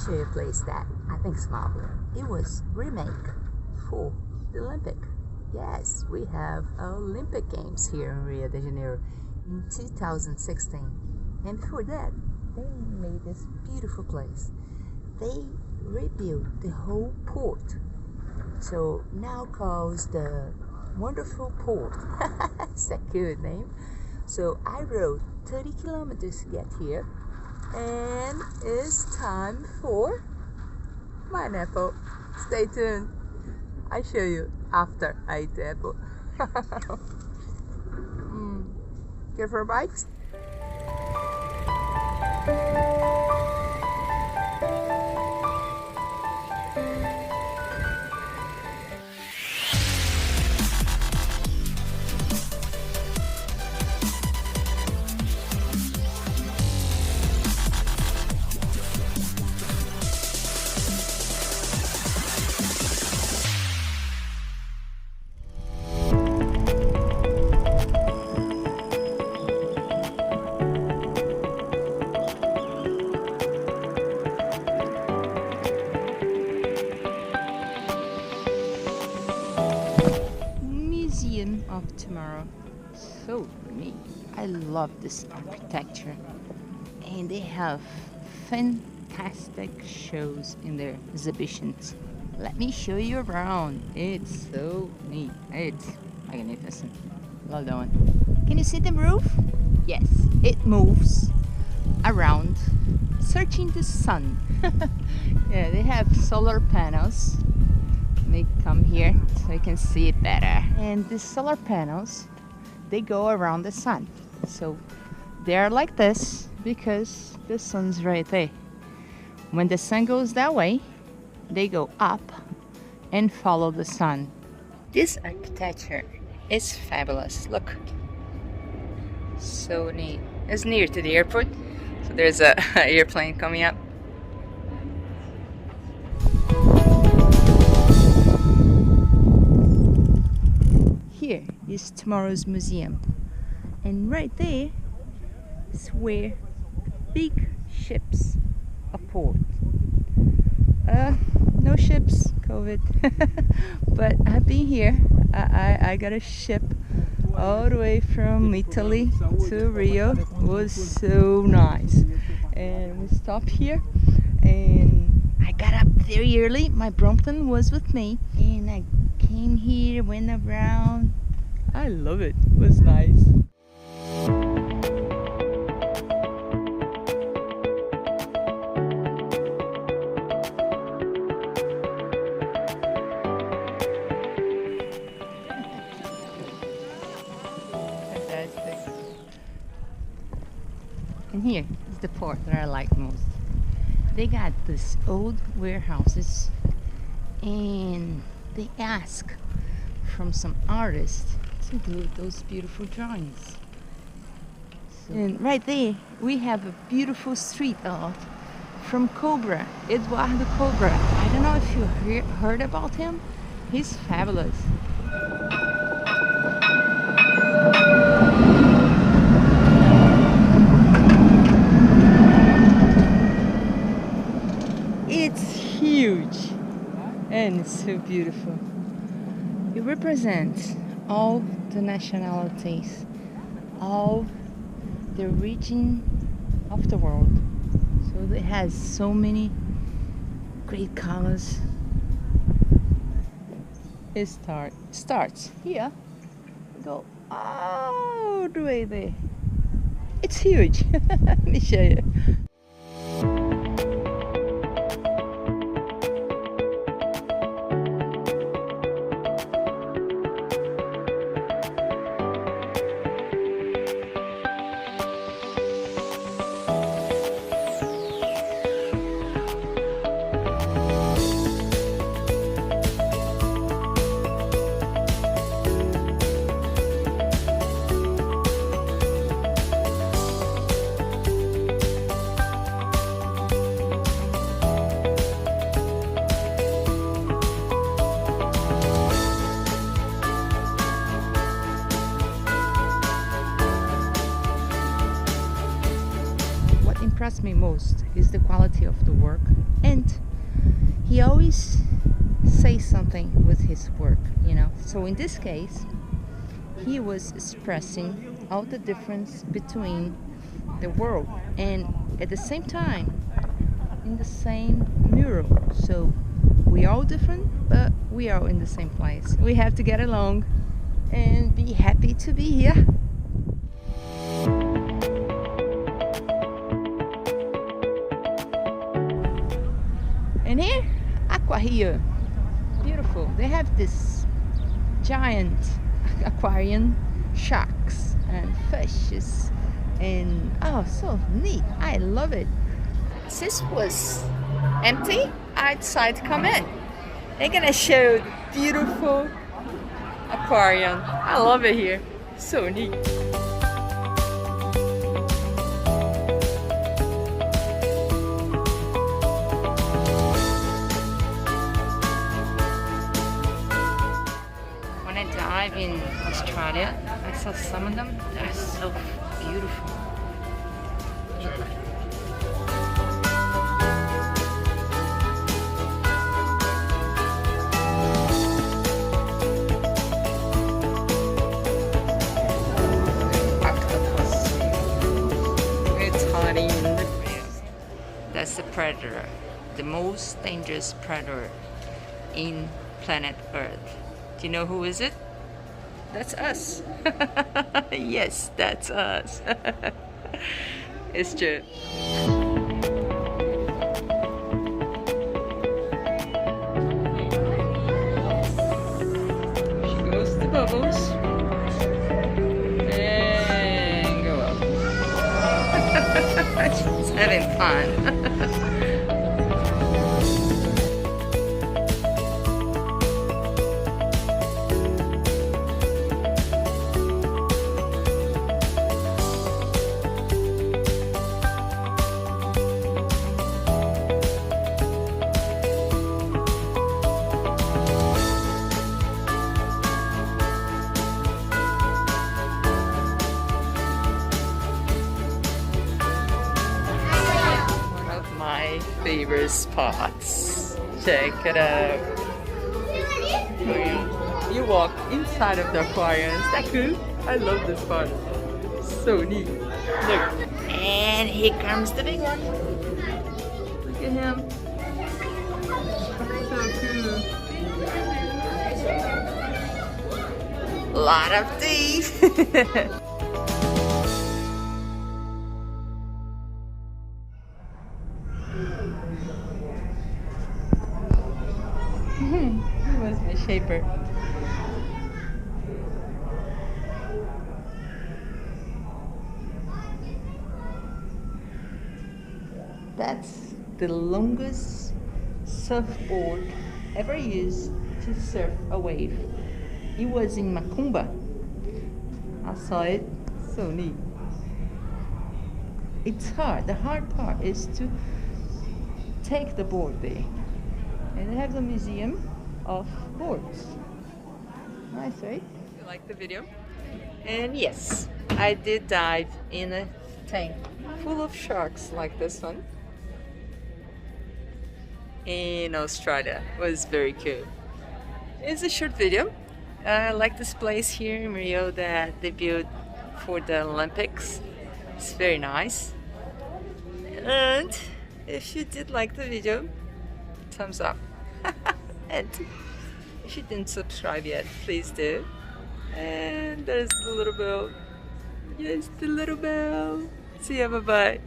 show you a place that I think is marvelous. It was remake for the Olympic. Yes, we have Olympic Games here in Rio de Janeiro in 2016. And before that, they made this beautiful place. They rebuilt the whole port. So now calls the Wonderful Port. It's a good name. So I rode 30 kilometers to get here. And it's time for pineapple. Stay tuned. I show you after I eat the apple. Care for a bite? Of tomorrow. So neat. I love this architecture, and they have fantastic shows in their exhibitions. Let me show you around. It's so neat. It's magnificent. Love that one. Can you see the roof? Yes, it moves around searching the sun. Yeah, they have solar panels. They come here so you can see it better. And the solar panels, they go around the sun. So they're like this because the sun's right there. When the sun goes that way, they go up and follow the sun. This architecture is fabulous. Look. So neat. It's near to the airport. So there's a airplane coming up. Here is tomorrow's museum, and right there is where big ships are port. No ships, COVID, but I've been here. I got a ship all the way from Italy to Rio. It was so nice, and we stopped here, and I got up very early. My Brompton was with me, and I came here, went around. I love it. It was nice. Fantastic. And here is the port that I like most. They got these old warehouses, and they ask from some artists to do those beautiful drawings. And right there we have a beautiful street art from Kobra, Eduardo Cobra. I don't know if you heard about him. He's fabulous. It's huge and it's so beautiful. It represents all the nationalities, all the region of the world. So it has so many great colors. It starts here, go all the way there. It's huge. Let me show you. Impressed me most is the quality of the work And he always says something with his work, you know. So in this case, he was expressing all the difference between the world and at the same time in the same mural. So we are all different, but we are in the same place. We have to get along and be happy to be here. And here, Aqua here. Beautiful. They have this giant aquarium, sharks and fishes, and oh, so neat. I love it. This was empty. I decided to come in. They're gonna show the beautiful aquarium. I love it here. So neat. When I dive in Australia, I saw some of them. They're so beautiful. That's the predator, the most dangerous predator in planet Earth. Do you know who is it? That's us. Yes, that's us. It's true. She goes to bubbles. And go up. She's having fun. Favorite spots. Check it out. You walk inside of the aquarium. Is that cool? I love this part. So neat. Look. And here comes the big one. Look at him. So cool. Lot of teeth. He was my shaper. That's the longest surfboard ever used to surf a wave. It was in Macumba. I saw it. So neat. It's hard. The hard part is to take the board there. And they have the museum of boards. Nice, right? You like the video? And yes, I did dive in a tank full of sharks like this one in Australia. It was very cool. It's a short video. I like this place here in Rio that they built for the Olympics. It's very nice. And if you did like the video, thumbs up. And if you didn't subscribe yet, please do. And there's the little bell. Yes, the little bell. See ya, bye bye.